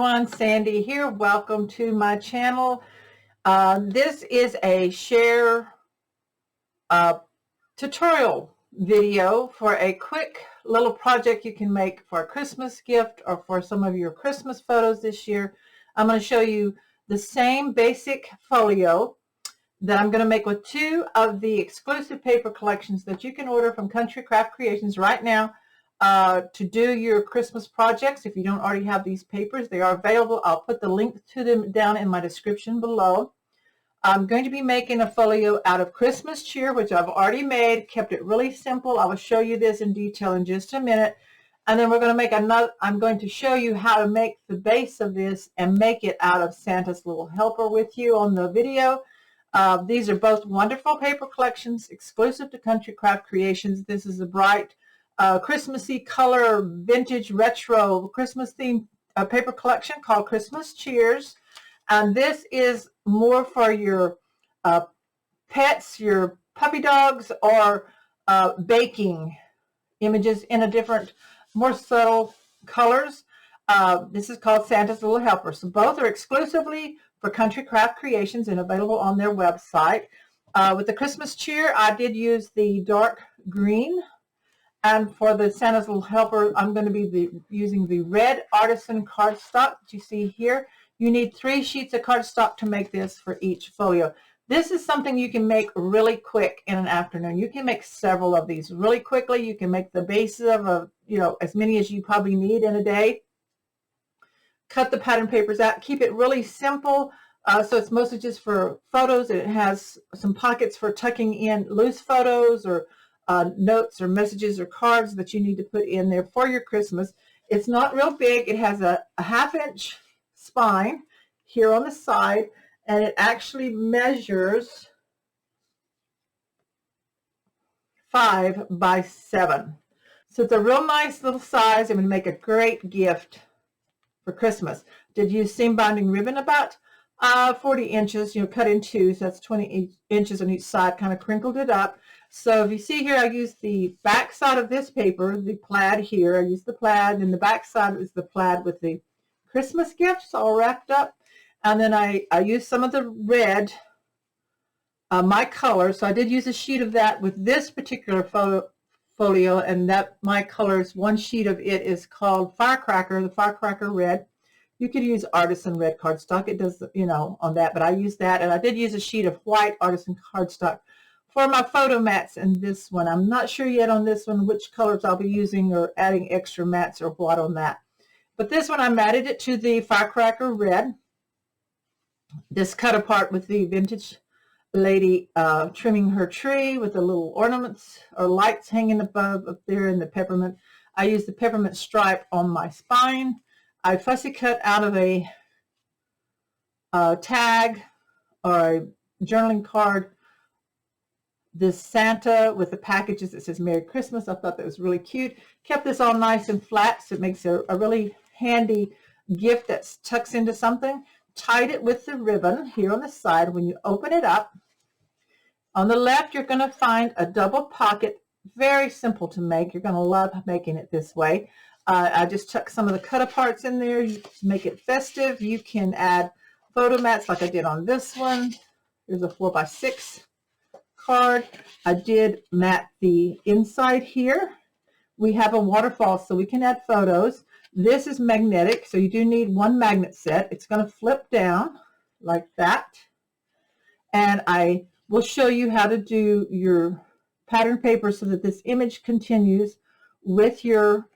everyone, Sandy here. Welcome to my channel. This is a share tutorial video for a quick little project you can make for a Christmas gift or for some of your Christmas photos this year. I'm going to show you the same basic folio that I'm going to make with two of the exclusive paper collections that you can order from Country Craft Creations right now. To do your Christmas projects. If you don't already have these papers, they are available. I'll put the link to them down in my description below. I'm going to be making a folio out of Christmas cheer, which I've already made, kept it really simple. I will show you this in detail in just a minute. And then we're going to make another, I'm going to show you how to make the base of this and make it out of Santa's Little Helper with you on the video. These are both wonderful paper collections exclusive to Country Craft Creations. This is a bright Christmassy color vintage retro Christmas themed paper collection called Christmas Cheers, and this is more for your pets, your puppy dogs, or baking images in a different, more subtle colors. This is called Santa's Little Helper. So both are exclusively for Country Craft Creations and available on their website. With the Christmas Cheer, I did use the dark green. And for the Santa's Little Helper, I'm going to be using the red artisan cardstock that you see here. You need 3 sheets of cardstock to make this for each folio. This is something you can make really quick in an afternoon. You can make several of these really quickly. You can make the bases of as many as you probably need in a day. Cut the pattern papers out. Keep it really simple. So it's mostly just for photos. It has some pockets for tucking in loose photos or notes or messages or cards that you need to put in there for your Christmas. It's not real big. It has a 1/2 inch spine here on the side, and it actually measures 5 by 7. So it's a real nice little size. It would make a great gift for Christmas. Did use seam binding ribbon about 40 inches, cut in 2, so that's 20 inches on each side, kind of crinkled it up. So if you see here, I used the back side of this paper, the plaid here. I used the plaid, and the back side is the plaid with the Christmas gifts all wrapped up. And then I used some of the red, my color. So I did use a sheet of that with this particular folio, and that my colors, one sheet of it is called Firecracker, the Firecracker Red. You could use artisan red cardstock. It does, on that, but I used that, and I did use a sheet of white artisan cardstock for my photo mats in this one. I'm not sure yet on this one which colors I'll be using or adding extra mats or what on that. But this one I matted it to the Firecracker Red. This cut apart with the vintage lady trimming her tree with the little ornaments or lights hanging above up there in the peppermint. I used the peppermint stripe on my spine. I fussy cut out of a tag or a journaling card this Santa with the packages that says Merry Christmas. I thought that was really cute. Kept this all nice and flat, so it makes a really handy gift that tucks into something. Tied it with the ribbon here on the side. When you open it up, on the left you're going to find a double pocket. Very simple to make. You're going to love making it this way. I just tuck some of the cut aparts in there to make it festive. You can add photo mats like I did on this one. Here's a 4 by 6 card. I did mat the inside here. We have a waterfall, so we can add photos. This is magnetic, so you do need 1 magnet set. It's going to flip down like that. And I will show you how to do your pattern paper so that this image continues with your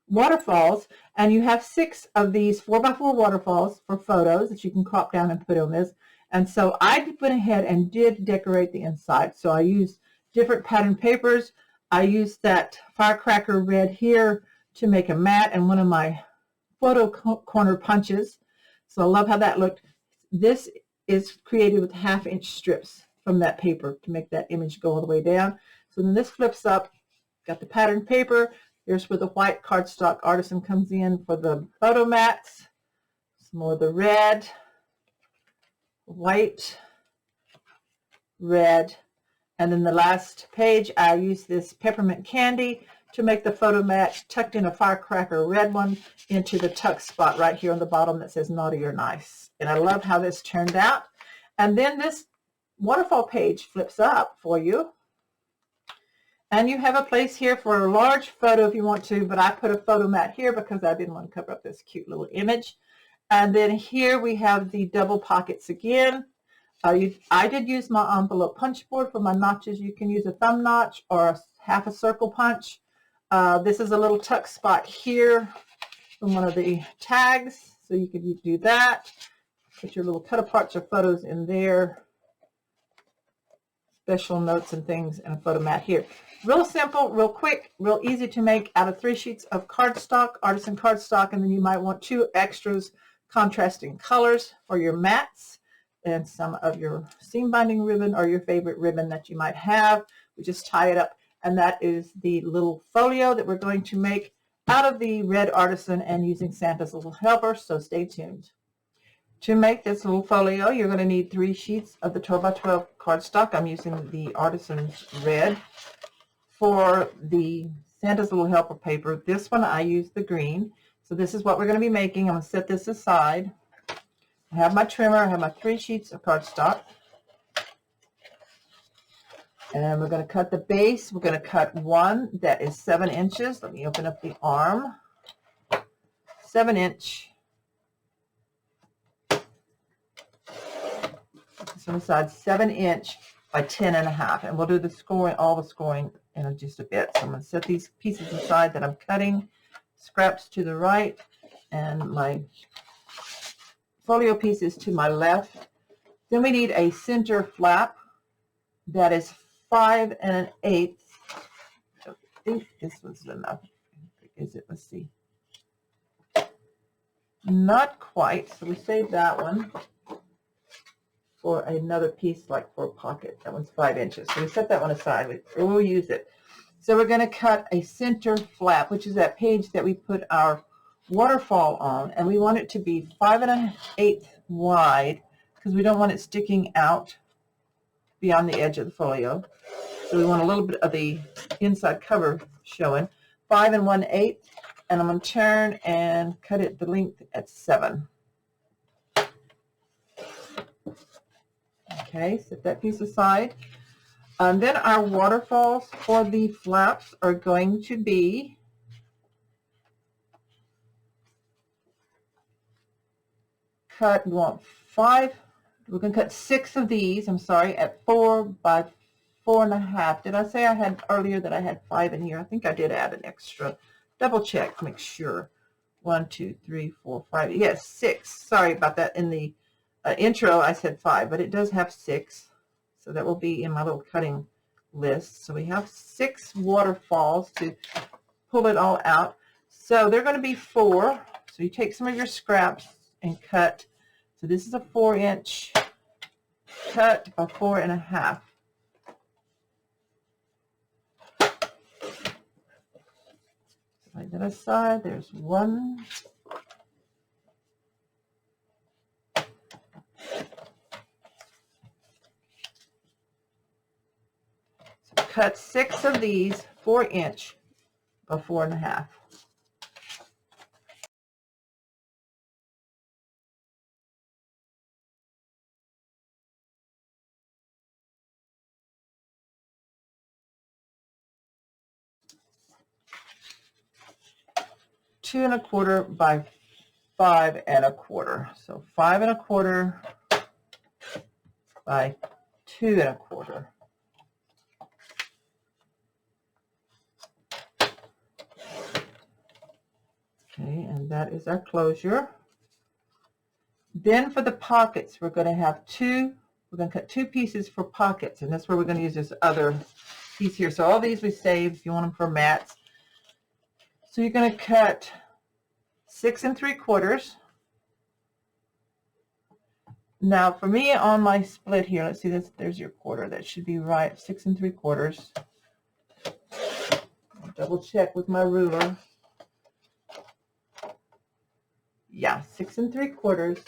waterfalls. And you have 6 of these 4 by 4 waterfalls for photos that you can crop down and put on this. And so I went ahead and did decorate the inside. So I used different pattern papers. I used that Firecracker Red here to make a mat and one of my photo corner punches. So I love how that looked. This is created with 1/2 inch strips from that paper to make that image go all the way down. So then this flips up. Got the pattern paper. Here's where the white cardstock artisan comes in for the photo mats. Some more of the red, white, red, and then the last page I use this peppermint candy to make the photo match, tucked in a firecracker red one into the tuck spot right here on the bottom that says naughty or nice. And I love how this turned out. And then this waterfall page flips up for you. And you have a place here for a large photo if you want to, but I put a photo mat here because I didn't want to cover up this cute little image. And then here we have the double pockets again. I did use my envelope punch board for my notches. You can use a thumb notch or half a circle punch. This is a little tuck spot here from one of the tags, so you could do that. Put your little cut aparts or photos in there. Special notes and things, and a photo mat here. Real simple, real quick, real easy to make out of 3 sheets of cardstock, artisan cardstock, and then you might want 2 extras contrasting colors for your mats and some of your seam binding ribbon or your favorite ribbon that you might have. We just tie it up, and that is the little folio that we're going to make out of the red artisan and using Santa's Little Helper, so stay tuned. To make this little folio, you're going to need 3 sheets of the 12 by 12 cardstock. I'm using the Artisan's Red. For the Santa's Little Helper paper, this one I use the green. So this is what we're going to be making. I'm going to set this aside. I have my trimmer. I have my 3 sheets of cardstock. And we're going to cut the base. We're going to cut one that is 7 inches. Let me open up the arm. 7 inch. This on the side, 7 inch by 10.5, and we'll do the scoring, all the scoring in just a bit. So I'm going to set these pieces aside that I'm cutting, scraps to the right, and my folio pieces to my left. Then we need a center flap that is 5 1/8. I think this was enough. Is it? Let's see. Not quite, so we save that one for another piece, like for a pocket. That one's 5 inches. So we set that one aside. We'll use it. So we're going to cut a center flap, which is that page that we put our waterfall on, and we want it to be 5 1/8 wide because we don't want it sticking out beyond the edge of the folio. So we want a little bit of the inside cover showing. 5 1/8, and I'm going to turn and cut it the length at 7. Okay, set that piece aside. And then our waterfalls for the flaps are going to be cut. We want 5. We're going to cut 6 of these. I'm sorry, at 4 by 4.5. Did I say I had earlier that I had 5 in here? I think I did add an extra. Double check, make sure. 1, 2, 3, 4, 5. Yes, 6. Sorry about that. In the intro, I said 5, but it does have 6. So that will be in my little cutting list. So we have 6 waterfalls to pull it all out. So they're going to be 4. So you take some of your scraps and cut. So this is a 4 inch cut by 4.5. Lay that aside. There's one. So cut 6 of these 4 inch by 4.5. Two and a quarter by 5 1/4. So 5 1/4 by 2 1/4. Okay, and that is our closure. Then for the pockets, we're going to have 2. We're going to cut 2 pieces for pockets, and that's where we're going to use this other piece here. So all these we save if you want them for mats. So you're going to cut 6 3/4. Now for me on my split here, let's see this. There's your quarter. That should be right. 6 3/4. I'll double check with my ruler. Yeah, 6 3/4.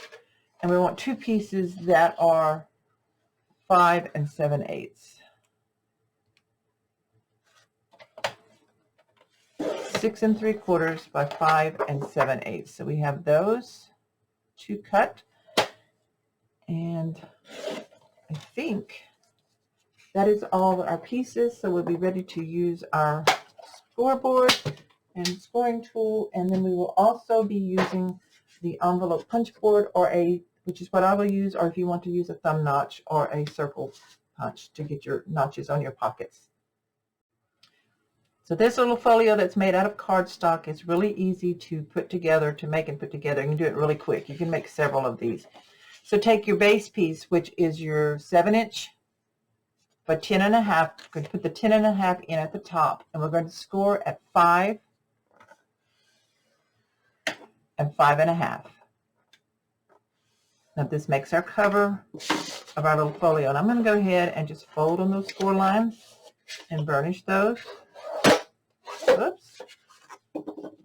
And we want 2 pieces that are 5 7/8. 6 3/4 by 5 7/8. So we have those to cut, and I think that is all our pieces. So we'll be ready to use our scoreboard and scoring tool, and then we will also be using the envelope punch board, which is what I will use, or if you want to use a thumb notch or a circle punch to get your notches on your pockets. So this little folio that's made out of cardstock is really easy to put together, to make and put together. You can do it really quick. You can make several of these. So take your base piece, which is your 7" by 10 1/2. We're going to put the 10 1/2 in at the top, and we're going to score at 5 and 5 1/2. Now this makes our cover of our little folio, and I'm going to go ahead and just fold on those score lines and burnish those. Oops,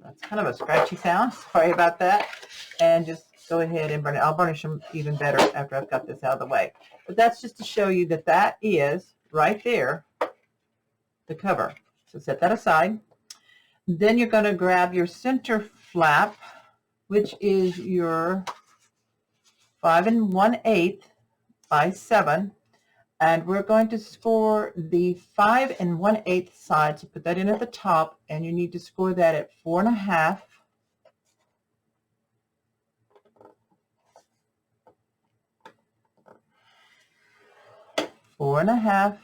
that's kind of a scratchy sound. Sorry about that. And just go ahead and burn it. I'll burnish them even better after I've got this out of the way. But that's just to show you that that is right there, the cover. So set that aside. Then you're going to grab your center flap, which is your 5 1/8 by 7. And we're going to score the 5 1/8 side. So put that in at the top, and you need to score that at 4 1/2. Four and a half,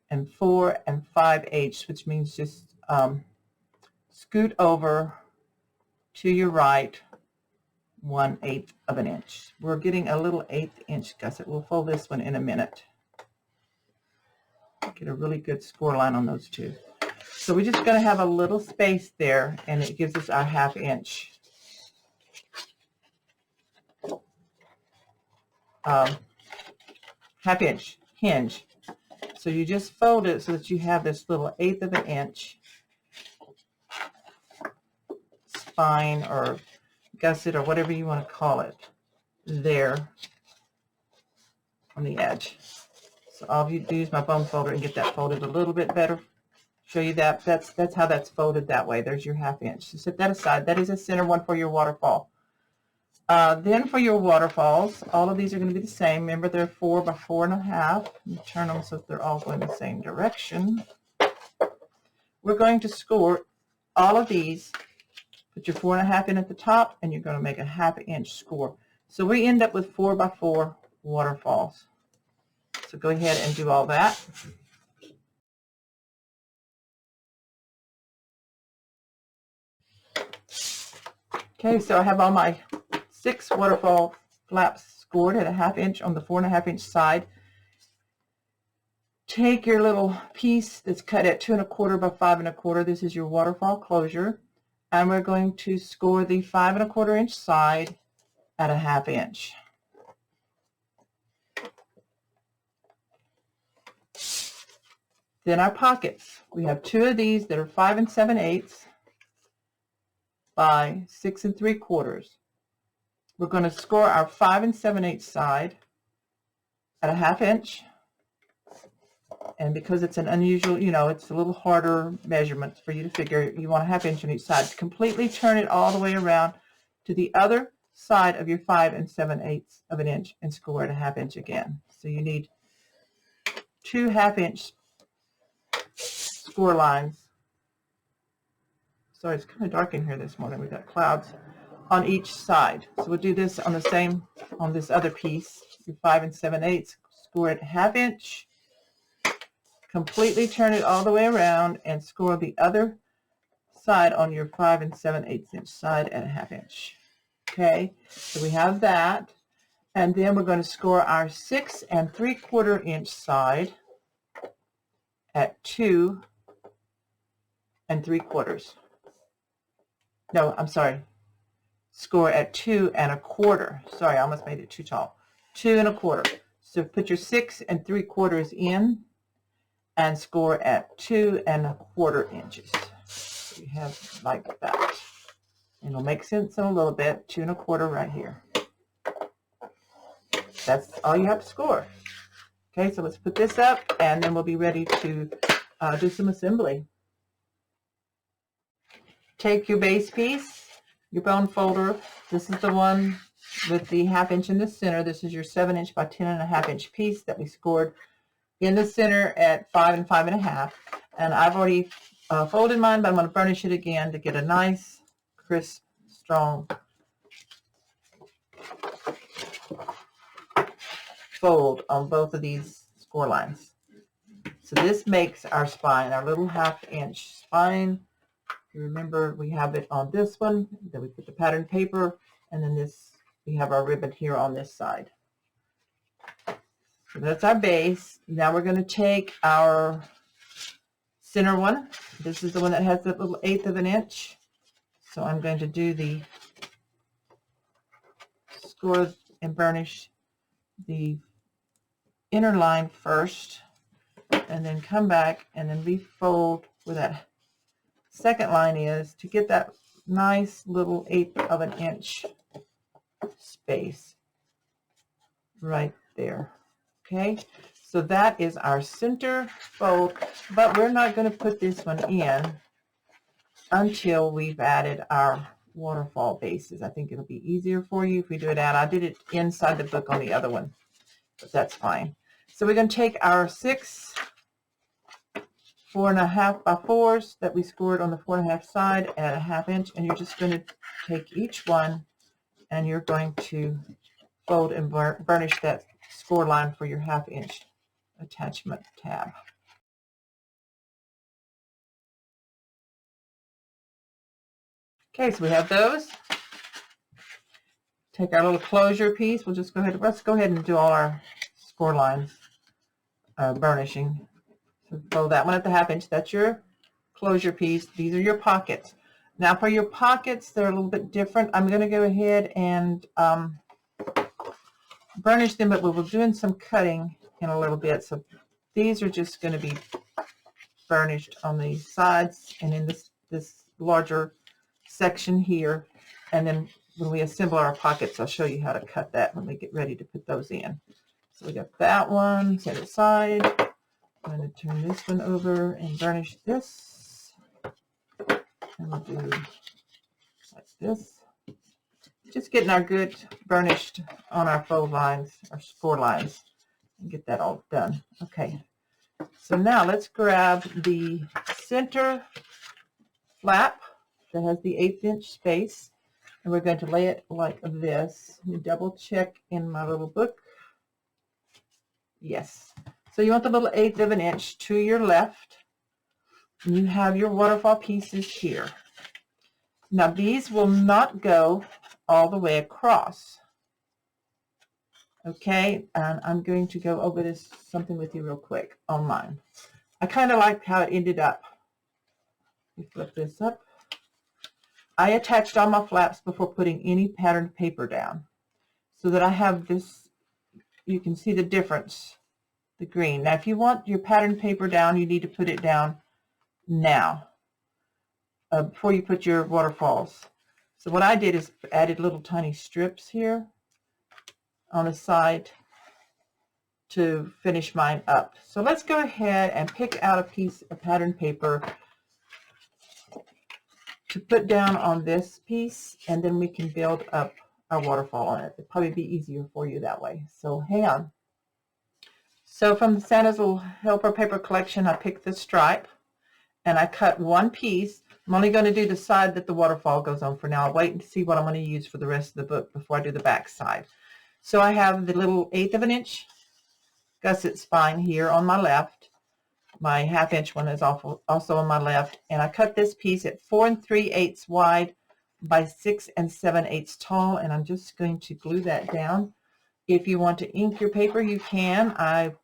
and 4 5/8, which means just scoot over to your right 1/8 of an inch. We're getting a little 1/8 inch gusset. We'll fold this one in a minute. Get a really good score line on those two. So we're just going to have a little space there, and it gives us our 1/2 inch. 1/2 inch hinge. So you just fold it so that you have this little 1/8 of an inch spine or gusset or whatever you want to call it there on the edge. So all you do is my bone folder and get that folded a little bit better. Show you that. That's how that's folded that way. There's your 1/2 inch. So set that aside. That is a center one for your waterfall. Then for your waterfalls, all of these are going to be the same. Remember, they're 4 by 4 1/2. Turn them so that they're all going the same direction. We're going to score all of these. Put your 4 1/2 in at the top, and you're going to make a 1/2 inch score. So we end up with 4 by 4 waterfalls. So go ahead and do all that. Okay, so I have all my 6 waterfall flaps scored at a 1/2 inch on the 4 1/2 inch side. Take your little piece that's cut at 2 1/4 by 5 1/4. This is your waterfall closure. And we're going to score the 5 1/4 inch side at a 1/2 inch. Then our pockets. We have 2 of these that are 5 7/8 by 6 3/4. We're going to score our 5 7/8 side at a 1/2 inch. And because it's an unusual, it's a little harder measurement for you to figure, you want a 1/2 inch on each side. Completely turn it all the way around to the other side of your 5 7/8 of an inch and score at a 1/2 inch again. So you need 2 1/2 inch score lines. Sorry, it's kind of dark in here this morning. We've got clouds on each side. So we'll do this on on this other piece. Your 5 7/8, score it 1/2 inch. Completely turn it all the way around and score the other side on your 5 7/8 inch side at a 1/2 inch. Okay, so we have that. And then we're going to score our 6 3/4 inch side at 2 3/4. No, I'm sorry. Score at 2 1/4. Sorry, I almost made it too tall. 2 1/4. So put your 6 3/4 in and score at 2 1/4 inches. So you have like that. And it'll make sense in a little bit. 2 1/4 right here. That's all you have to score. Okay, so let's put this up, and then we'll be ready to do some assembly. take your base piece, your bone folder. This is the one with the 1/2 inch in the center. This is your 7 inch by 10.5 inch piece that we scored in the center at 5 and 5.5. And I've already folded mine, but I'm going to burnish it again to get a nice, crisp, strong fold on both of these score lines. So this makes our spine, our little 1/2 inch spine. You remember we have it on this one, then we put the pattern paper, and then this, we have our ribbon here on this side. So that's our base. Now we're going to take our center one. This is the one that has the little 1/8 of an inch. So I'm going to do the score and burnish the inner line first, and then come back and then refold where that second line is to get that nice little 1/8 of an inch space right there. Okay, so that is our center fold, but we're not going to put this one in until we've added our waterfall bases. I think it'll be easier for you if we do it out. I did it inside the book on the other one, but that's fine. So we're going to take our 6 4.5 by 4s that we scored on the 4.5 side at 1/2 inch, and you're just going to take each one and you're going to fold and burnish that score line for your 1/2 inch attachment tab. Okay, so we have those. Take our little closure piece. We'll just go ahead. Let's go ahead and do all our score lines burnishing. So fold that one at the 1/2 inch. That's your closure piece. These are your pockets. Now for your pockets, they're a little bit different. I'm going to go ahead and burnish them, but we'll be doing some cutting in a little bit. So these are just going to be burnished on the sides and in this larger section here. And then when we assemble our pockets, I'll show you how to cut that when we get ready to put those in. So we got that one set aside. I'm going to turn this one over and burnish this. And we'll do like this. Just getting our good burnished on our fold lines, our score lines, and get that all done. Okay, so now let's grab the center flap that has the 1/8 inch space, and we're going to lay it like this. Let me double check in my little book. Yes. So you want the little 1/8 of an inch to your left. And you have your waterfall pieces here. Now these will not go all the way across. Okay, and I'm going to go over this something with you real quick on mine. I kind of like how it ended up. We flip this up. I attached all my flaps before putting any patterned paper down, so that I have this, you can see the difference, the green. Now if you want your patterned paper down, you need to put it down now, before you put your waterfalls. So what I did is added little tiny strips here on the side to finish mine up. So let's go ahead and pick out a piece of patterned paper to put down on this piece, and then we can build up our waterfall on it. It'll probably be easier for you that way. So hang on. So from the Santa's Little Helper paper collection, I picked this stripe and I cut one piece. I'm only going to do the side that the waterfall goes on for now. I'll wait and see what I'm going to use for the rest of the book before I do the back side. So I have the little 1/8 of an inch gusset spine here on my left. My 1/2 inch one is also on my left. And I cut this piece at 4 3/8 wide by 6 7/8 tall. And I'm just going to glue that down. If you want to ink your paper, you can. I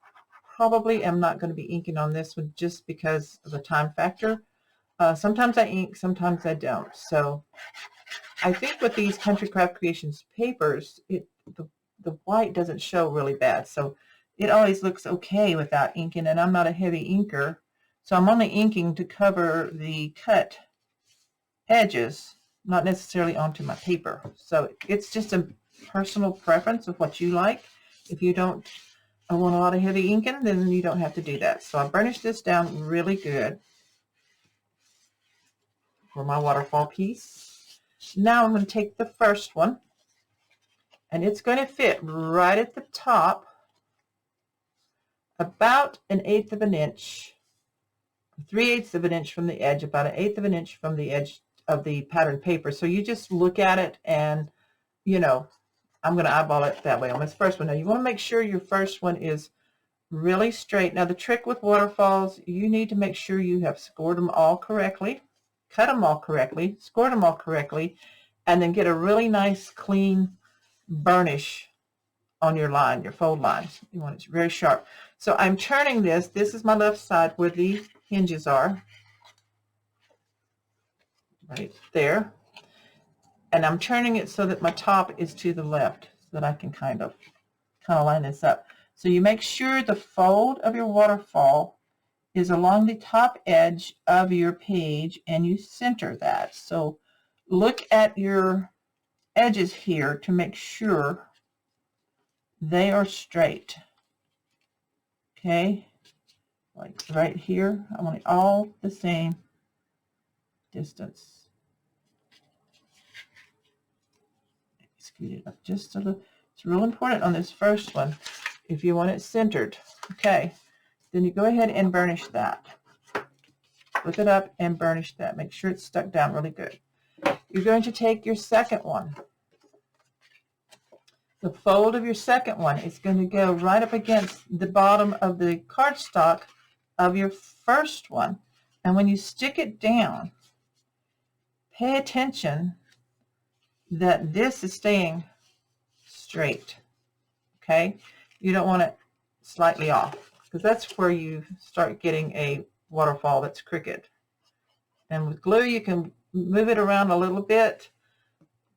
probably am not going to be inking on this one just because of the time factor. Sometimes I ink, sometimes I don't. So I think with these Country Craft Creations papers, the white doesn't show really bad. So it always looks okay without inking, and I'm not a heavy inker. So I'm only inking to cover the cut edges, not necessarily onto my paper. So it's just a personal preference of what you like. If you don't want a lot of heavy inking, then you don't have to do that. So I burnished this down really good. for my waterfall piece. Now I'm going to take the first one, and it's going to fit right at the top, about 1/8 of an inch, 3/8 of an inch from the edge, about 1/8 of an inch from the edge of the pattern paper. So you just look at it and, you know, I'm going to eyeball it that way on this first one. Now you want to make sure your first one is really straight. Now the trick with waterfalls, you need to make sure you have scored them all correctly, cut them all correctly, scored them all correctly, and then get a really nice clean burnish on your line, your fold lines. You want it very sharp. So I'm turning this. This is my left side where the hinges are, right there. And I'm turning it so that my top is to the left, so that I can kind of line this up. So you make sure the fold of your waterfall is along the top edge of your page, and you center that. So look at your edges here to make sure they are straight. Okay, like right here, I want it all the same distance. Scoot it up just a little. It's real important on this first one if you want it centered. Okay, then you go ahead and burnish that. Flip it up and burnish that. Make sure it's stuck down really good. You're going to take your second one. The fold of your second one is going to go right up against the bottom of the cardstock of your first one. And when you stick it down, pay attention that this is staying straight. Okay? You don't want it slightly off, because that's where you start getting a waterfall that's crooked. And with glue, you can move it around a little bit,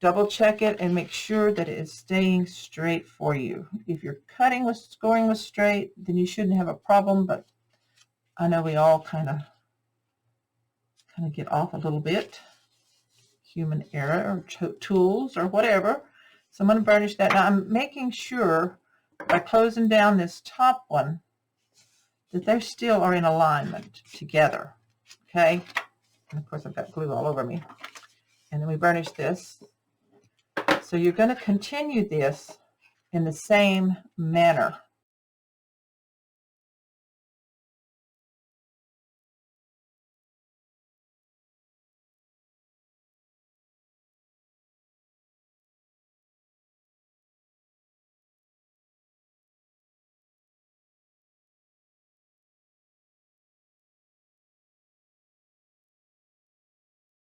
double check it, and make sure that it is staying straight for you. If your cutting was scoring was straight, then you shouldn't have a problem, but I know we all kind of get off a little bit. Human error or tools or whatever. So I'm going to burnish that. Now I'm making sure by closing down this top one that they still are in alignment together. Okay? And of course I've got glue all over me. And then we burnish this. So you're going to continue this in the same manner.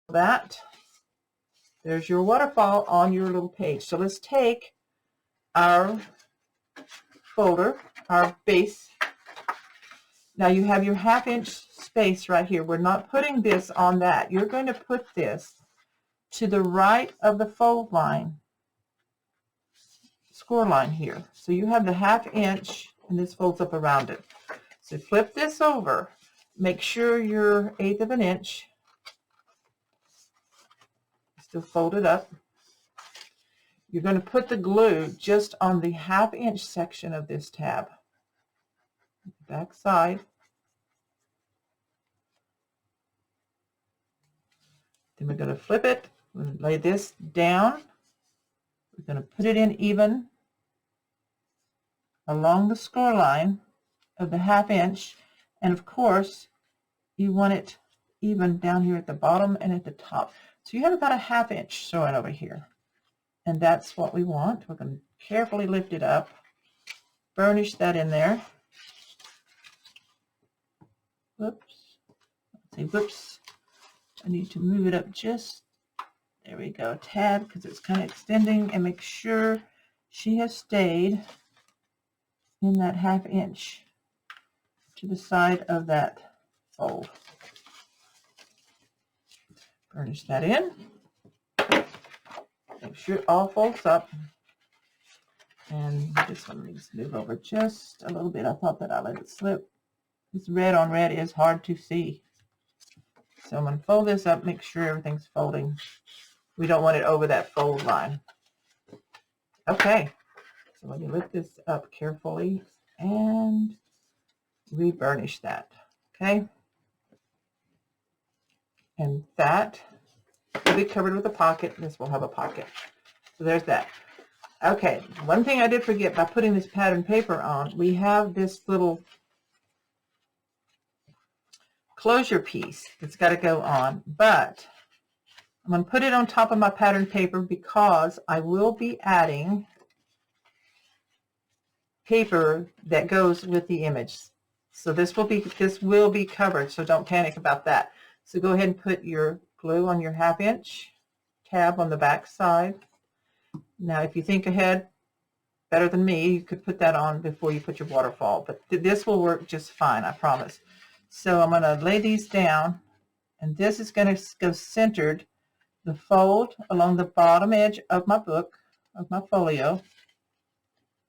That there's your waterfall on your little page. So let's take our folder, our base. Now you have your 1/2 inch space right here. We're not putting this on that. You're going to put this to the right of the fold line, score line here. So you have the 1/2 inch, and this folds up around it. So flip this over. Make sure your 1/8 of an inch still folded up. You're going to put the glue just on the 1/2 inch section of this tab. Back side. Then we're going to flip it. We're going to lay this down. We're going to put it in even along the score line of the 1/2 inch. And of course, you want it even down here at the bottom and at the top. So you have about a 1/2 inch showing over here. And that's what we want. We're going to carefully lift it up, burnish that in there. Whoops. Let's see, whoops. I need to move it up just, there we go, a tad, because it's kind of extending, and make sure she has stayed in that 1/2 inch to the side of that fold. Burnish that in. Make sure it all folds up. And this one needs to move over just a little bit. I thought that I let it slip. This red on red is hard to see. So I'm going to fold this up, make sure everything's folding. We don't want it over that fold line. Okay, so let me lift this up carefully and re-burnish that. Okay, and that It'll be covered with a pocket. This will have a pocket. So there's that. Okay, one thing I did forget by putting this pattern paper on, we have this little closure piece that's got to go on, but I'm going to put it on top of my pattern paper because I will be adding paper that goes with the image. So this will be covered, so don't panic about that. So go ahead and put your glue on your 1/2 inch tab on the back side. Now if you think ahead better than me, you could put that on before you put your waterfall, but this will work just fine, I promise. So I'm going to lay these down, and this is going to go centered, the fold along the bottom edge of my book, of my folio,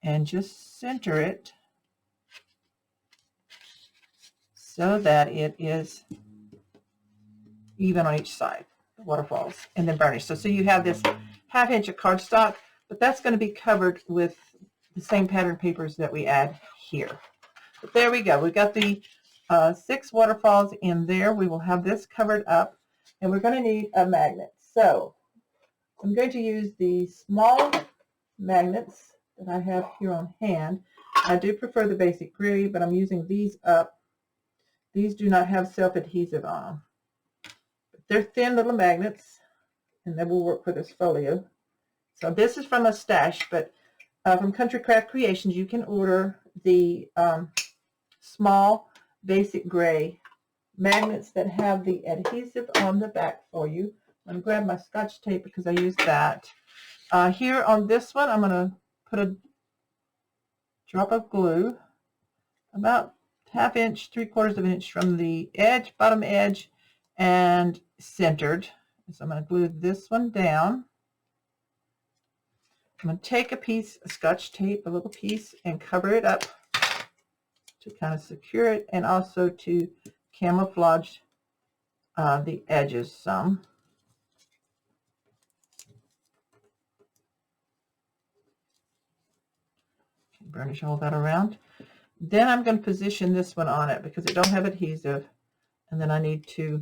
and just center it so that it is even on each side, the waterfalls, and then burnish. So you have this 1/2 inch of cardstock, but that's going to be covered with the same pattern papers that we add here. But there we go. We got the 6 waterfalls in there. We will have this covered up, and we're going to need a magnet. So I'm going to use the small magnets that I have here on hand. I do prefer the basic gray, but I'm using these up. These do not have self-adhesive on them. But they're thin little magnets, and they will work for this folio. So this is from a stash, but from Country Craft Creations, you can order the small basic gray magnets that have the adhesive on the back for you. I'm going to grab my Scotch tape because I used that. Here on this one, I'm going to put a drop of glue about 1/2 inch, 3/4 of an inch from the edge, bottom edge, and centered. So I'm going to glue this one down. I'm going to take a piece of Scotch tape, a little piece, and cover it up to kind of secure it, and also to camouflage the edges some. Burnish all that around. Then I'm going to position this one on it because it don't have adhesive, and then I need to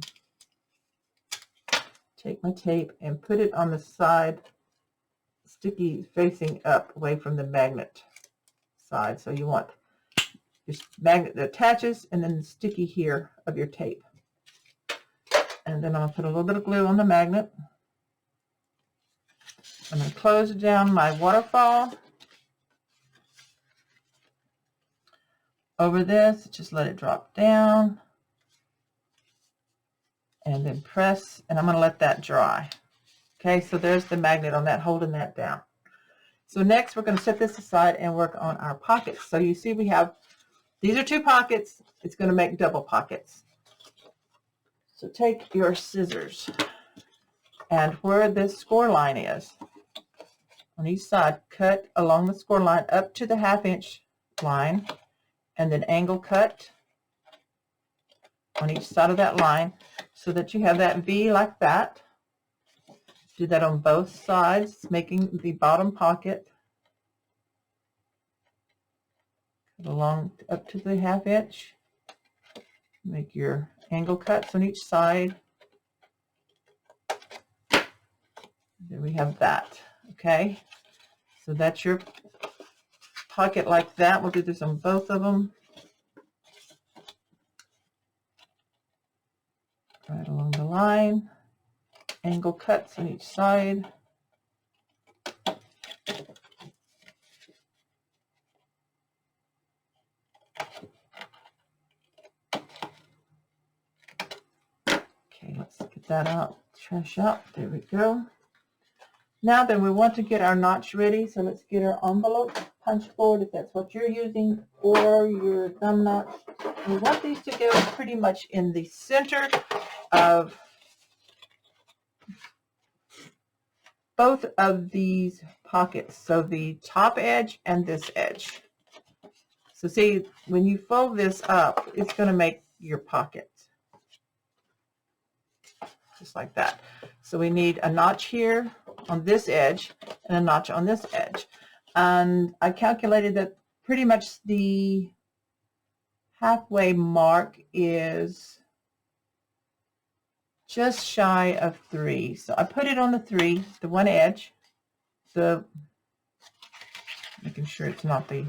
take my tape and put it on the side, sticky facing up away from the magnet side. So you want your magnet that attaches, and then the sticky here of your tape. And then I'm going to put a little bit of glue on the magnet. I'm going to close down my waterfall over this, just let it drop down, and then press, and I'm going to let that dry. Okay, so there's the magnet on that, holding that down. So next we're going to set this aside and work on our pockets. So you see we have, these are 2 pockets. It's going to make double pockets. So take your scissors, and where this score line is on each side, cut along the score line up to the 1/2 inch line, and then angle cut on each side of that line so that you have that V like that. Do that on both sides, making the bottom pocket. Cut along up to the 1/2 inch. Make your angle cuts on each side. There we have that. Okay, so that's your pocket like that. We'll do this on both of them. Right along the line, angle cuts on each side. Okay, let's get that out, trash out. There we go. Now then, we want to get our notch ready, so let's get our envelope punch board, if that's what you're using, or your thumb notch. We want these to go pretty much in the center of both of these pockets, so the top edge and this edge. So see, when you fold this up, it's going to make your pocket just like that. So we need a notch here on this edge and a notch on this edge, and I calculated that pretty much the halfway mark is just shy of 3. So I put it on the 3, the one edge, making sure it's not the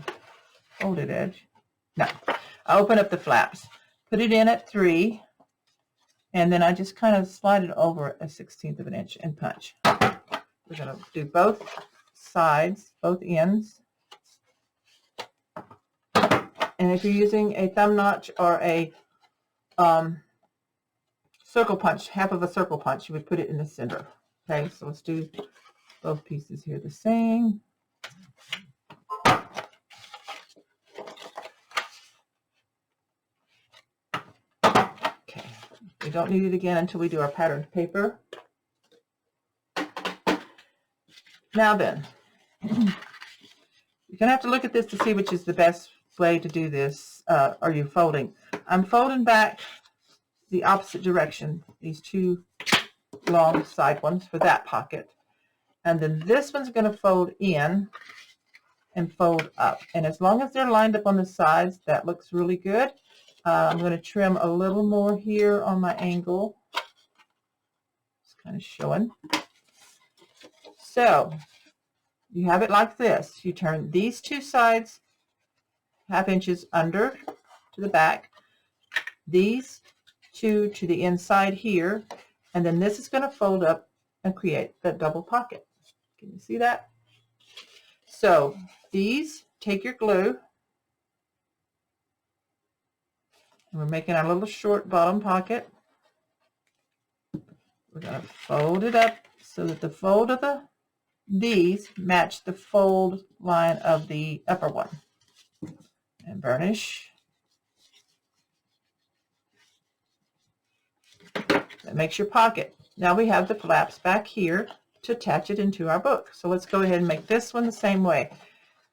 folded edge. No, I open up the flaps, put it in at 3, and then I just kind of slide it over 1/16 of an inch and punch. We're going to do both sides, both ends. And if you're using a thumb notch or a circle punch, half of a circle punch, you would put it in the center. Okay, so let's do both pieces here the same. Okay, we don't need it again until we do our patterned paper. Now then, you're going to have to look at this to see which is the best way to do this. Are you folding? I'm folding back the opposite direction, these two long side ones for that pocket. And then this one's going to fold in and fold up. And as long as they're lined up on the sides, that looks really good. I'm going to trim a little more here on my angle. It's kind of showing. So you have it like this. You turn these two sides 1/2 inches under to the back, these two to the inside here, and then this is going to fold up and create that double pocket. Can you see that? So these, take your glue, and we're making our little short bottom pocket. We're going to fold it up so that the fold of these match the fold line of the upper one. And burnish. That makes your pocket. Now we have the flaps back here to attach it into our book. So let's go ahead and make this one the same way.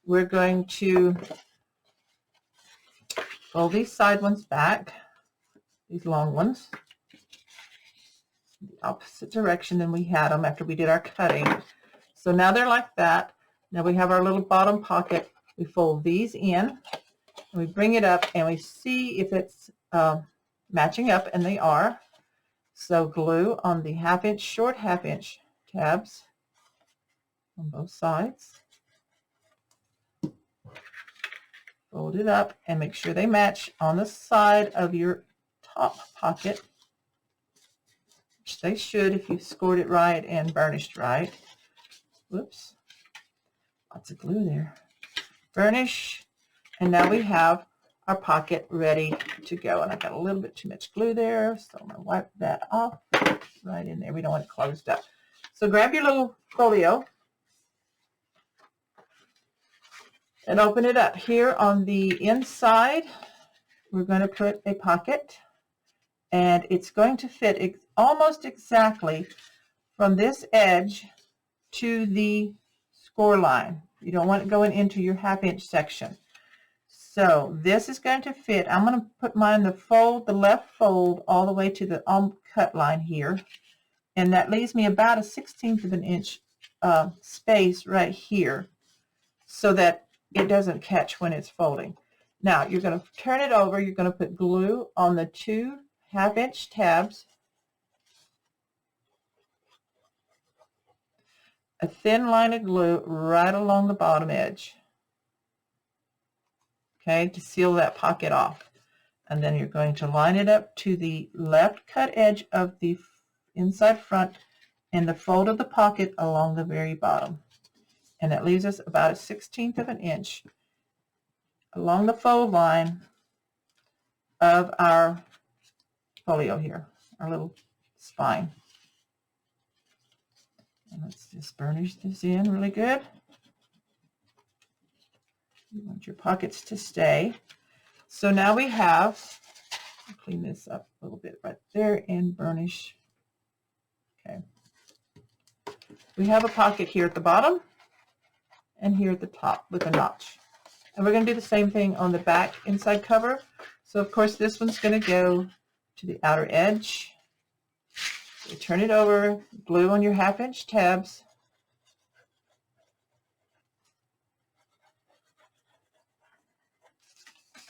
We're going to fold these side ones back, these long ones, the opposite direction than we had them after we did our cutting. So now they're like that. Now we have our little bottom pocket. We fold these in, and we bring it up, and we see if it's matching up, and they are. So glue on the 1/2 inch, short 1/2 inch tabs on both sides. Fold it up and make sure they match on the side of your top pocket, which they should if you scored it right and burnished right. Whoops, lots of glue there. Burnish, and now we have our pocket ready to go. And I got a little bit too much glue there, so I'm going to wipe that off right in there. We don't want it closed up. So grab your little folio and open it up. Here on the inside, we're going to put a pocket, and it's going to fit almost exactly from this edge to the score line. You don't want it going into your 1/2 inch section. So this is going to fit. I'm going to put mine the left fold all the way to the cut line here, and that leaves me about 1/16 of an inch space right here so that it doesn't catch when it's folding. Now you're going to turn it over. You're going to put glue on the 2 1/2 inch tabs, a thin line of glue right along the bottom edge. Okay, to seal that pocket off. And then you're going to line it up to the left cut edge of the inside front and the fold of the pocket along the very bottom. And that leaves us about 1/16 of an inch along the fold line of our folio here, our little spine. And let's just burnish this in really good. You want your pockets to stay. So now we have, I'll clean this up a little bit right there and burnish. Okay. We have a pocket here at the bottom and here at the top with a notch. And we're going to do the same thing on the back inside cover. So of course this one's going to go to the outer edge. So turn it over, glue on your 1/2 inch tabs.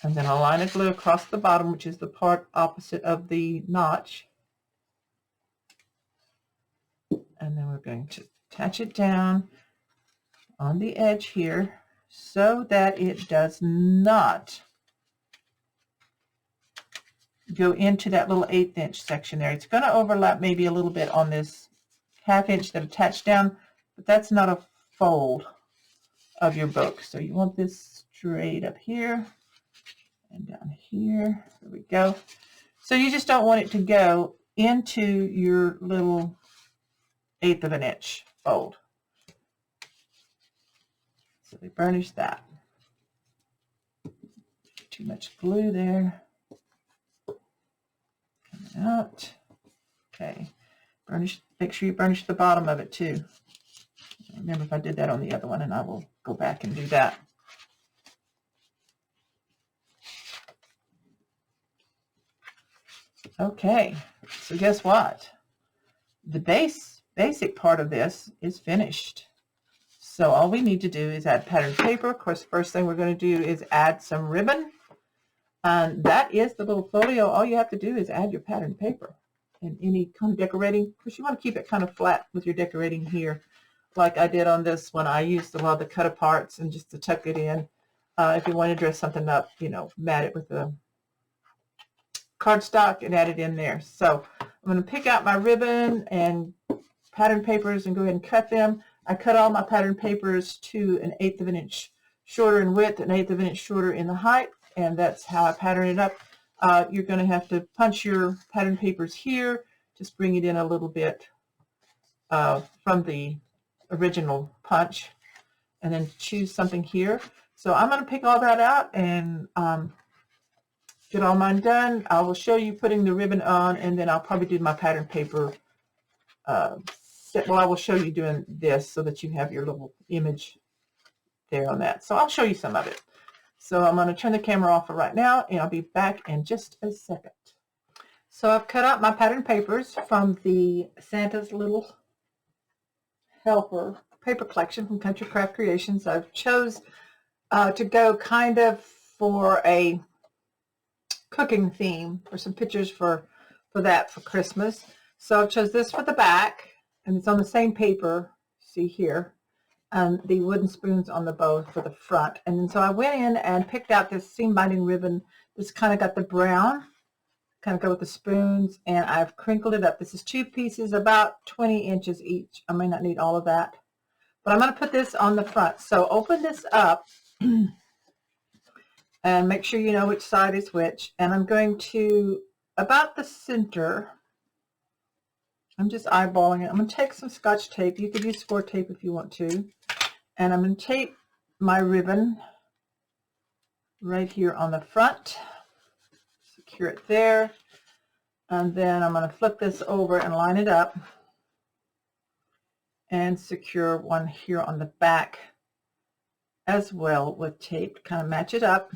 And then a line of glue across the bottom, which is the part opposite of the notch. And then we're going to attach it down on the edge here so that it does not go into that little 1/8 inch section there. It's going to overlap maybe a little bit on this 1/2 inch that attached down, but that's not a fold of your book. So you want this straight up here and down here. There we go. So you just don't want it to go into your little 1/8 of an inch fold. So we burnish that. Too much glue there. Coming out. Okay. Burnish. Make sure you burnish the bottom of it too. Remember if I did that on the other one, and I will go back and do that. Okay, so guess what? The basic part of this is finished. So all we need to do is add patterned paper. Of course, first thing we're going to do is add some ribbon. And that is the little folio. All you have to do is add your patterned paper. And any kind of decorating, of course you want to keep it kind of flat with your decorating here. Like I did on this one, I used a lot of the cut aparts and just to tuck it in. If you want to dress something up, you know, mat it with a cardstock and add it in there. So I'm going to pick out my ribbon and pattern papers and go ahead and cut them. I cut all my pattern papers to 1/8 of an inch shorter in width, 1/8 of an inch shorter in the height, and that's how I pattern it up. You're going to have to punch your pattern papers here. Just bring it in a little bit from the original punch, and then choose something here. So I'm going to pick all that out and get all mine done. I will show you putting the ribbon on, and then I'll probably do my pattern paper set. Well, I will show you doing this so that you have your little image there on that. So I'll show you some of it. So I'm going to turn the camera off for right now, and I'll be back in just a second. So I've cut out my pattern papers from the Santa's Little Helper paper collection from Country Craft Creations. I've chose to go kind of for a cooking theme, for some pictures for that for Christmas. So I've chose this for the back, and it's on the same paper, see here, and the wooden spoons on the bow for the front. And then so I went in and picked out this seam binding ribbon that's kind of got the brown, kind of go with the spoons, and I've crinkled it up. This is 2 pieces, about 20 inches each. I may not need all of that, but I'm going to put this on the front. So open this up and make sure you know which side is which. And I'm going to, about the center, I'm just eyeballing it. I'm going to take some Scotch tape. You could use score tape if you want to. And I'm going to tape my ribbon right here on the front. Secure it there. And then I'm going to flip this over and line it up. And secure one here on the back as well with tape. Kind of match it up.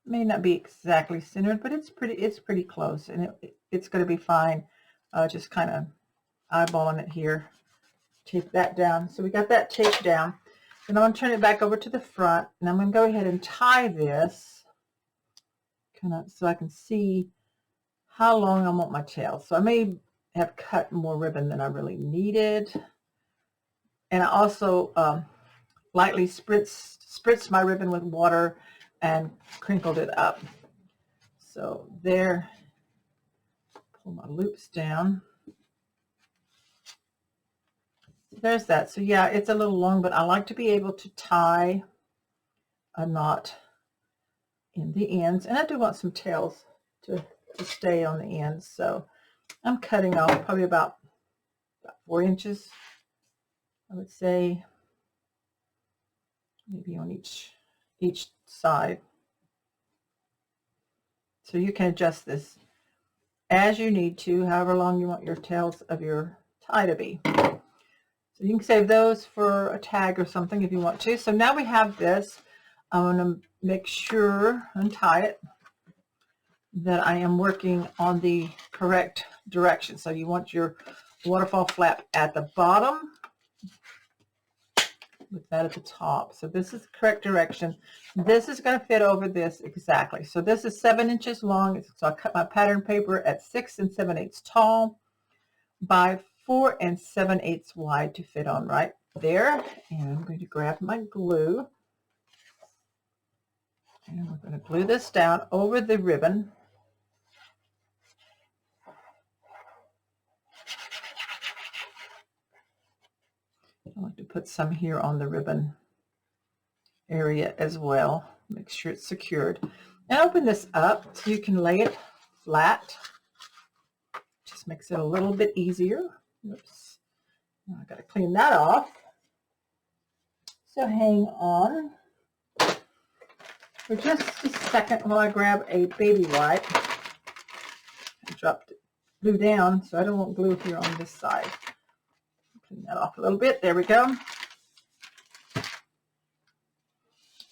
May not be exactly centered, but it's pretty close, and it's going to be fine. Just kind of eyeballing it here. Tape that down. So we got that taped down. Then I'm going to turn it back over to the front, and I'm going to go ahead and tie this kind of so I can see how long I want my tail. So I may have cut more ribbon than I really needed, and I also lightly spritzed my ribbon with water and crinkled it up. So there, pull my loops down. There's that. So yeah, it's a little long, but I like to be able to tie a knot in the ends, and I do want some tails to stay on the ends. So I'm cutting off probably about 4 inches, I would say, maybe on each side. So you can adjust this as you need to, however long you want your tails of your tie to be. So you can save those for a tag or something if you want to. So now we have this. I'm going to make sure, untie it, that I am working on the correct direction. So you want your waterfall flap at the bottom with that at the top. So this is the correct direction. This is going to fit over this exactly. So this is 7 inches long. So I cut my pattern paper at 6 7/8 tall by 4 7/8 wide to fit on right there. And I'm going to grab my glue. And we're going to glue this down over the ribbon. I like to put some here on the ribbon area as well. Make sure it's secured. And open this up so you can lay it flat. Just makes it a little bit easier. Oops. Now I got to clean that off. So hang on for just a second while I grab a baby wipe. I dropped glue down, so I don't want glue here on this side. Clean that off a little bit. There we go.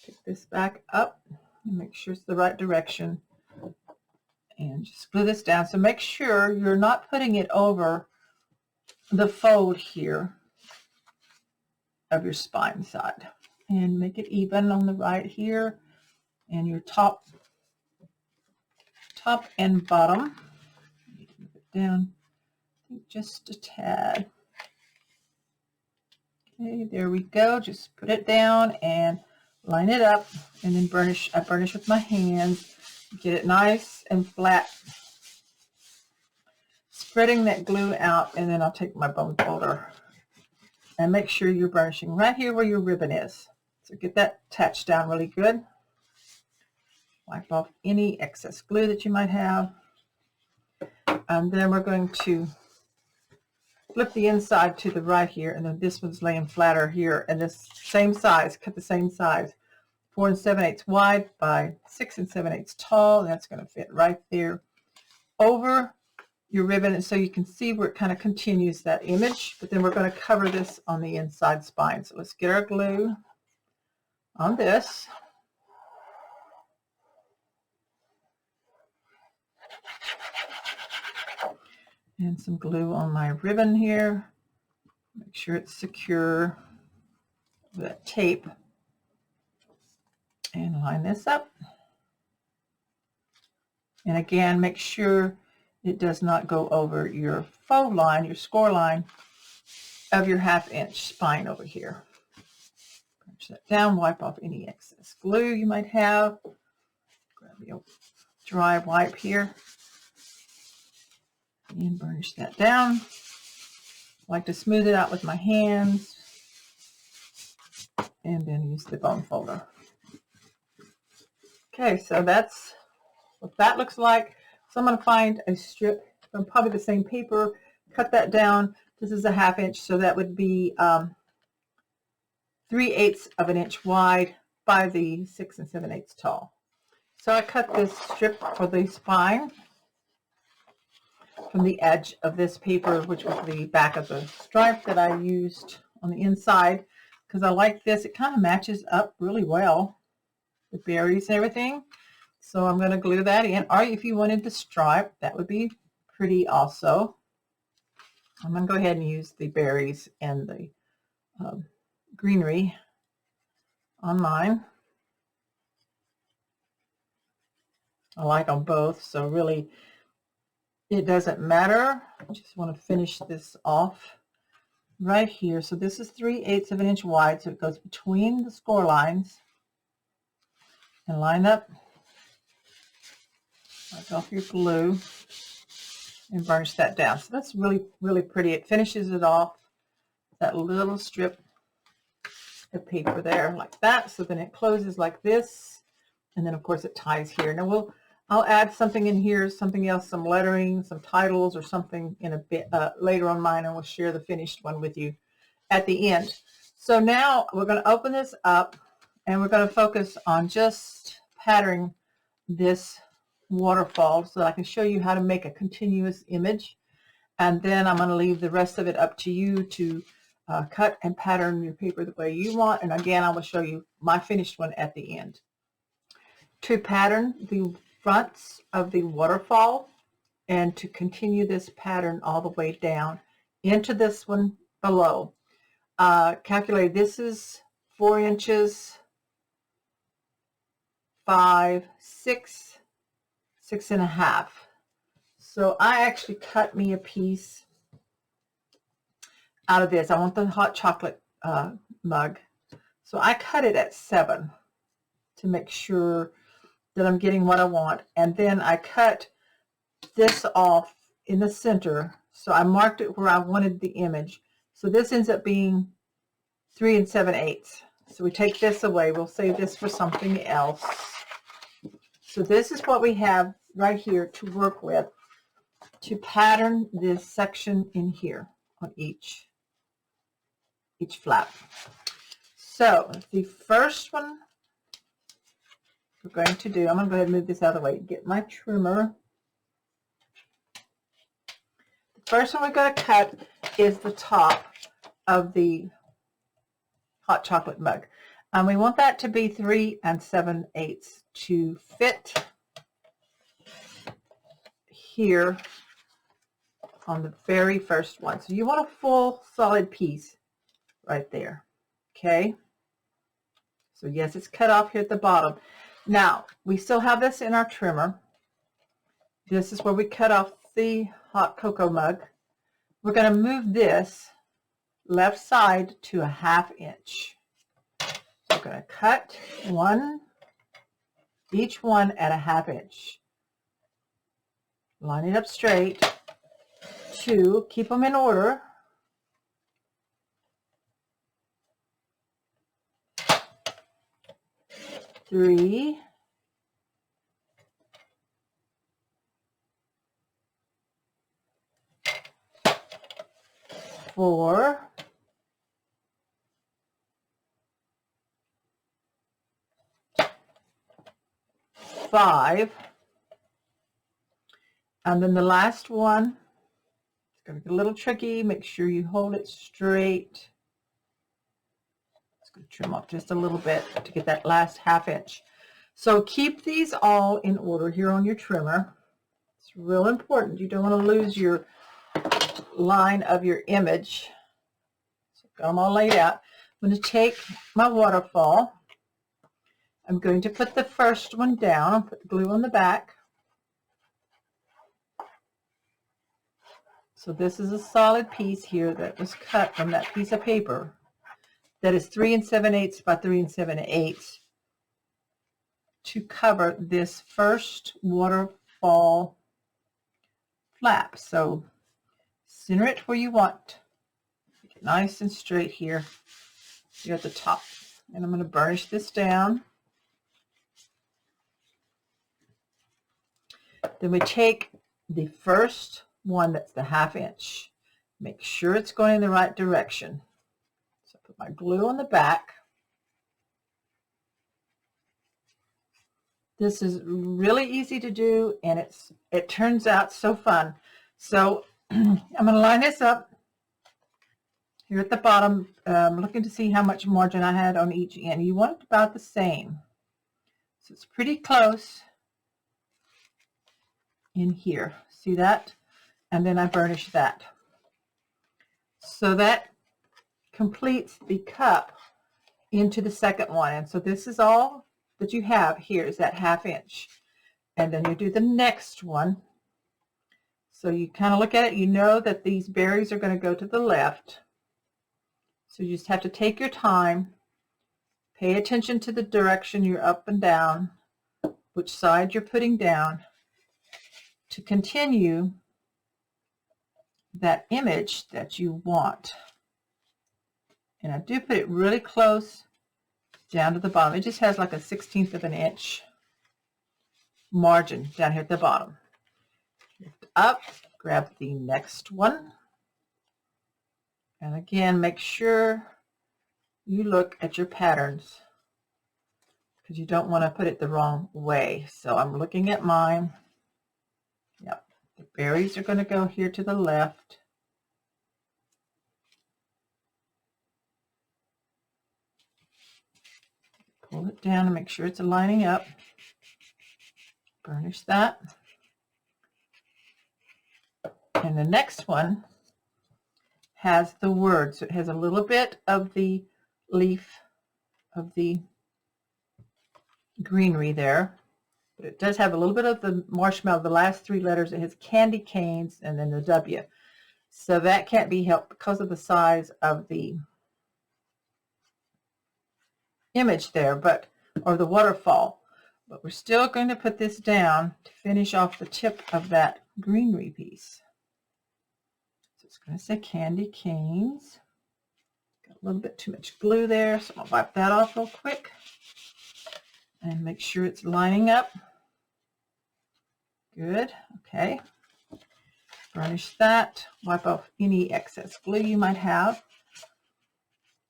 Pick this back up and make sure it's the right direction. And just glue this down. So make sure you're not putting it over the fold here of your spine side. And make it even on the right here. And your top and bottom. Move it down just a tad. Okay, there we go. Just put it down and line it up, and then burnish. I burnish with my hands. Get it nice and flat. Spreading that glue out, and then I'll take my bone folder and make sure you're burnishing right here where your ribbon is. So get that attached down really good. Wipe off any excess glue that you might have. And then we're going to flip the inside to the right here, and then this one's laying flatter here, and this same size, cut the same size, 4 7/8 wide by 6 7/8 tall, and that's going to fit right there over your ribbon, and so you can see where it kind of continues that image. But then we're going to cover this on the inside spine. So let's get our glue on this. And some glue on my ribbon here. Make sure it's secure with that tape. And line this up. And again, make sure it does not go over your fold line, your score line of your 1/2 inch spine over here. Punch that down, wipe off any excess glue you might have. Grab your dry wipe here. And burnish that down. I like to smooth it out with my hands. And then use the bone folder. Okay, so that's what that looks like. So I'm going to find a strip from probably the same paper, cut that down. This is a 1/2 inch, so that would be 3/8 of an inch wide by the 6 7/8 tall. So I cut this strip for the spine from the edge of this paper, which was the back of the stripe that I used on the inside, because I like this. It kind of matches up really well with berries and everything. So I'm going to glue that in. Or if you wanted the stripe, that would be pretty also. I'm going to go ahead and use the berries and the greenery on mine. I like them both, so really it doesn't matter. I just want to finish this off right here. So this is 3/8 of an inch wide, so it goes between the score lines. And line up, wipe off your glue, and burnish that down. So that's really, really pretty. It finishes it off, that little strip of paper there like that. So then it closes like this, and then of course it ties here. Now I'll add something in here, something else, some lettering, some titles or something in a bit later on mine, and we'll share the finished one with you at the end. So now we're going to open this up, and we're going to focus on just patterning this waterfall so that I can show you how to make a continuous image. And then I'm going to leave the rest of it up to you to cut and pattern your paper the way you want. And again, I will show you my finished one at the end. To pattern the fronts of the waterfall and to continue this pattern all the way down into this one below. Calculate, this is 4 inches, 5, 6, 6.5. So I actually cut me a piece out of this. I want the hot chocolate mug. So I cut it at 7 to make sure that I'm getting what I want. And then I cut this off in the center. So I marked it where I wanted the image. So this ends up being 3 7/8. So we take this away. We'll save this for something else. So this is what we have right here to work with to pattern this section in here on each flap. So the first one we're going to do, I'm going to go ahead and move this out of the way, get my trimmer. The first one we're going to cut is the top of the hot chocolate mug. And we want that to be 3 7/8 to fit here on the very first one. So you want a full solid piece right there. Okay. So yes, it's cut off here at the bottom. Now we still have this in our trimmer. This is where we cut off the hot cocoa mug. We're going to move this left side to a 1/2 inch. We're going to cut each one at a 1/2 inch. Line it up straight. 2, keep them in order. 3, 4, 5, and then the last one, it's going to get a little tricky. Make sure you hold it straight. It's going to trim off just a little bit to get that last 1/2 inch. So keep these all in order here on your trimmer. It's real important. You don't want to lose your line of your image. So I've got them all laid out. I'm going to take my waterfall. I'm going to put the first one down. I'll put the glue on the back. So this is a solid piece here that was cut from that piece of paper that is 3 7/8 by 3 7/8 to cover this first waterfall flap. So center it where you want. Make it nice and straight here at the top. And I'm going to burnish this down. Then we take the first one that's the 1/2 inch. Make sure it's going in the right direction. So I put my glue on the back. This is really easy to do, and it turns out so fun. So I'm going to line this up here at the bottom. Looking to see how much margin I had on each end. You want it about the same. So it's pretty close in here. See that? And then I burnish that. So that completes the cup into the second one. And so this is all that you have here is that 1/2 inch. And then you do the next one. So you kind of look at it, you know that these berries are going to go to the left. So you just have to take your time, pay attention to the direction you're up and down, which side you're putting down, to continue that image that you want. And I do put it really close down to the bottom. It just has like a 1/16 of an inch margin down here at the bottom. Lift up, grab the next one. And again, make sure you look at your patterns because you don't want to put it the wrong way. So I'm looking at mine. Yep, the berries are going to go here to the left. Pull it down and make sure it's lining up. Burnish that. And the next one has the word. So it has a little bit of the leaf of the greenery there. But it does have a little bit of the marshmallow. The last 3 letters, it has candy canes and then the W. So that can't be helped because of the size of the image there, but or the waterfall. But we're still going to put this down to finish off the tip of that greenery piece. So it's going to say candy canes. Got a little bit too much glue there, so I'll wipe that off real quick and make sure it's lining up. Good. Okay. Burnish that. Wipe off any excess glue you might have.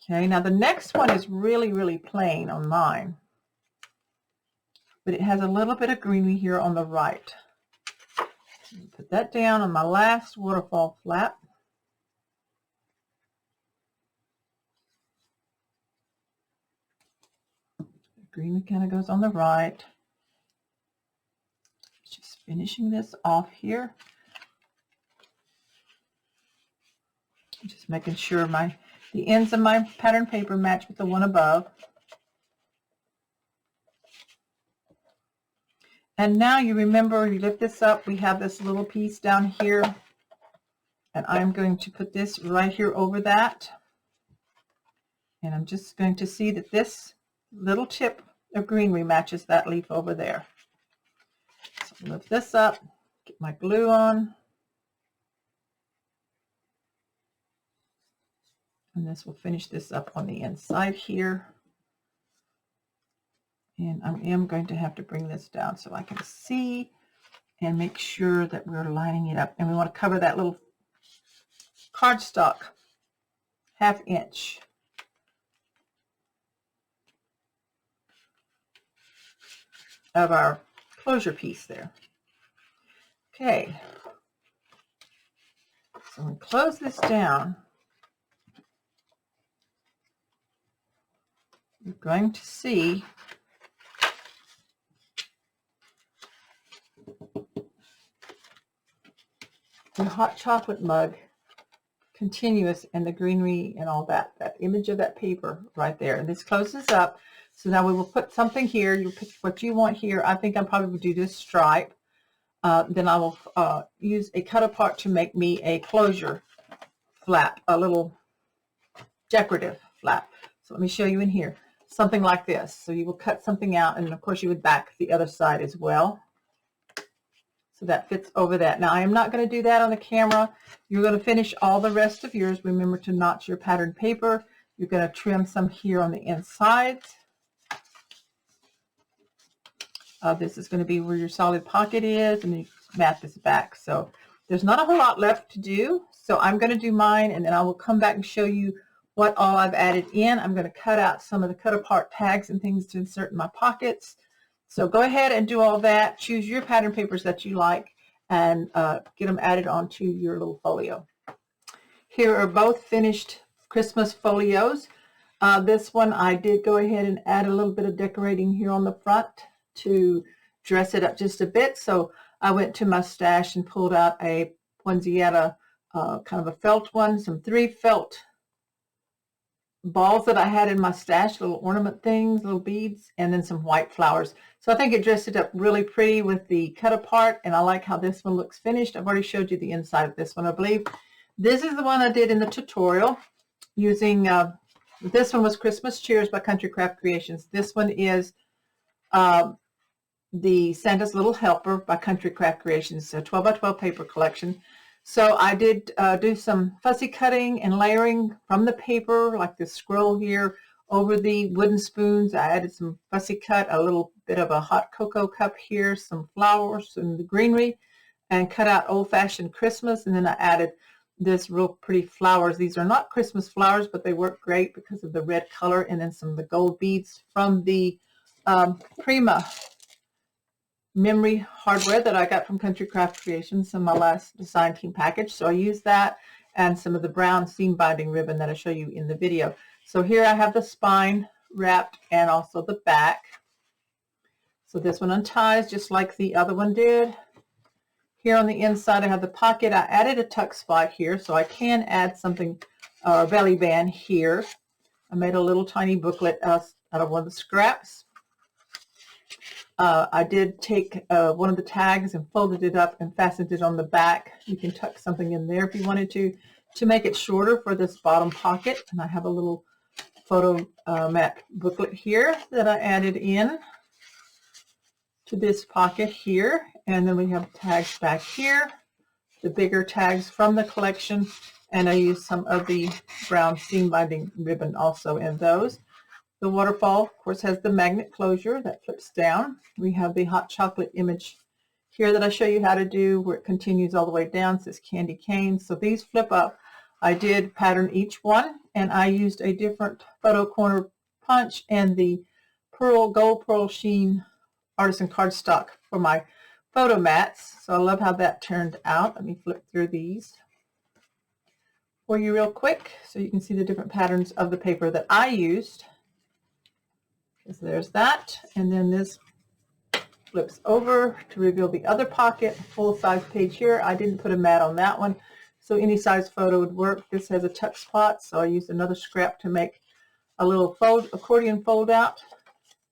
Okay, now the next one is really, really plain on mine, but it has a little bit of greenery here on the right. Put that down on my last waterfall flap. The greenery kind of goes on the right. Just finishing this off here. Just making sure the ends of my pattern paper match with the one above. And now you remember, you lift this up, we have this little piece down here, and I'm going to put this right here over that. And I'm just going to see that this little tip of greenery matches that leaf over there. So lift this up, get my glue on. And this will finish this up on the inside here. And I am going to have to bring this down so I can see and make sure that we're lining it up. And we want to cover that little cardstock 1/2 inch. Of our closure piece there. Okay. So we close this down. You're going to see the hot chocolate mug continuous and the greenery and all that image of that paper right there. And this closes up. So now we will put something here. You pick what you want here. I think I'm probably going to do this stripe. Then I will use a cut apart to make me a closure flap, a little decorative flap. So let me show you in here. Something like this. So you will cut something out, and of course you would back the other side as well. So that fits over that. Now I am not going to do that on the camera. You're going to finish all the rest of yours. Remember to notch your pattern paper. You're going to trim some here on the insides. This is going to be where your solid pocket is, and you mat this back. So there's not a whole lot left to do. So I'm going to do mine, and then I will come back and show you what all I've added in. I'm going to cut out some of the cut apart tags and things to insert in my pockets. So go ahead and do all that. Choose your pattern papers that you like and get them added onto your little folio. Here are both finished Christmas folios. This one I did go ahead and add a little bit of decorating here on the front to dress it up just a bit. So I went to my stash and pulled out a onesie, kind of a felt one, some 3 felt balls that I had in my stash, little ornament things, little beads, and then some white flowers. So I think it dressed it up really pretty with the cut apart, and I like how this one looks finished. I've already showed you the inside of this one, I believe. This is the one I did in the tutorial using, this one was Christmas Cheers by Country Craft Creations. This one is the Santa's Little Helper by Country Craft Creations, a 12 by 12 paper collection. So I did do some fussy cutting and layering from the paper, like this scroll here, over the wooden spoons. I added some fussy cut, a little bit of a hot cocoa cup here, some flowers and the greenery, and cut out old-fashioned Christmas. And then I added this real pretty flowers. These are not Christmas flowers, but they work great because of the red color, and then some of the gold beads from the Prima memory hardware that I got from Country Craft Creations in my last design team package. So I used that and some of the brown seam binding ribbon that I show you in the video. So here I have the spine wrapped and also the back. So this one unties just like the other one did. Here on the inside I have the pocket. I added a tuck spot here so I can add something, belly band here. I made a little tiny booklet out of one of the scraps. I did take one of the tags and folded it up and fastened it on the back. You can tuck something in there if you wanted to make it shorter for this bottom pocket. And I have a little photo mat booklet here that I added in to this pocket here. And then we have tags back here, the bigger tags from the collection. And I used some of the brown seam binding ribbon also in those. The Waterfall, of course, has the magnet closure that flips down. We have the hot chocolate image here that I show you how to do, where it continues all the way down. It says candy cane. So these flip up. I did pattern each one, and I used a different photo corner punch and the gold pearl sheen artisan cardstock for my photo mats. So I love how that turned out. Let me flip through these for you real quick so you can see the different patterns of the paper that I used. So there's that, and then this flips over to reveal the other pocket, full size page here. I didn't put a mat on that one, so any size photo would work. This has a tuck spot, so I used another scrap to make a little accordion fold out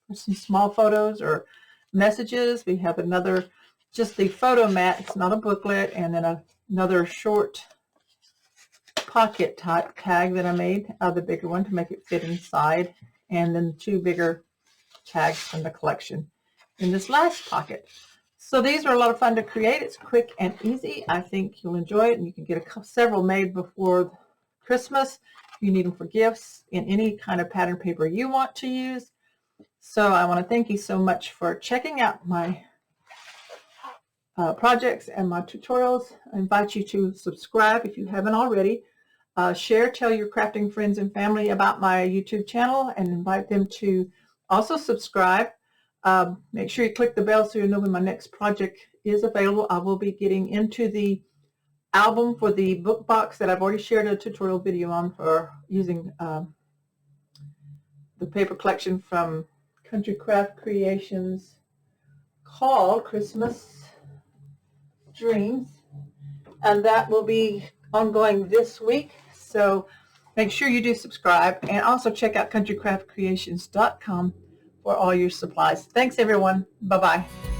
for some small photos or messages. We have another, just the photo mat, it's not a booklet, and then another short pocket type tag that I made, the bigger one to make it fit inside, and then two bigger tags from the collection in this last pocket. So these are a lot of fun to create. It's quick and easy. I think you'll enjoy it, and you can get several made before Christmas. You need them for gifts in any kind of pattern paper you want to use. So I want to thank you so much for checking out my projects and my tutorials. I invite you to subscribe if you haven't already. Share, tell your crafting friends and family about my YouTube channel, and invite them to also subscribe. Make sure you click the bell so you know when my next project is available. I will be getting into the album for the book box that I've already shared a tutorial video on for using the paper collection from Country Craft Creations called Christmas Dreams, and that will be ongoing this week. So make sure you do subscribe, and also check out countrycraftcreations.com for all your supplies. Thanks everyone. Bye-bye.